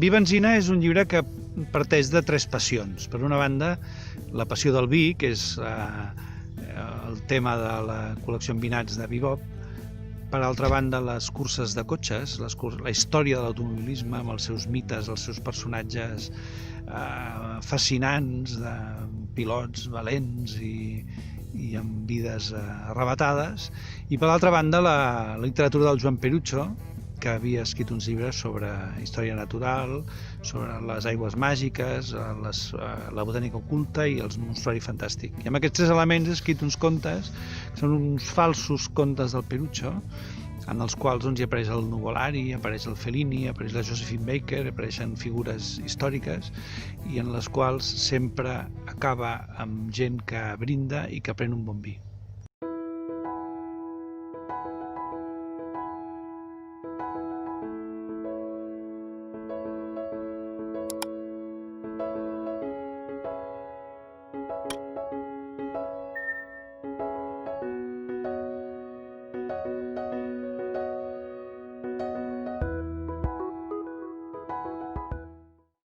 Vi Benzina és un llibre que parteix de tres passions. Per una banda, la passió del vi, que és el tema de la col·lecció en vinats de Bebop. Per altra banda, les curses de cotxes, la història de l'automobilisme amb els seus mites, els seus personatges fascinants, de pilots valents i amb vides arrabatades. I per l'altra banda, la literatura del Joan Perucho, que havia escrit uns llibres sobre història natural, sobre les aigües màgiques, la botànica oculta i el monstruari fantàstic. I amb aquests tres elements he escrit uns contes, que són uns falsos contes del Perucho, en els quals hi apareix el Nuvolari, apareix el Fellini, apareix la Josephine Baker, apareixen figures històriques i en les quals sempre acaba amb gent que brinda i que pren un bon vi.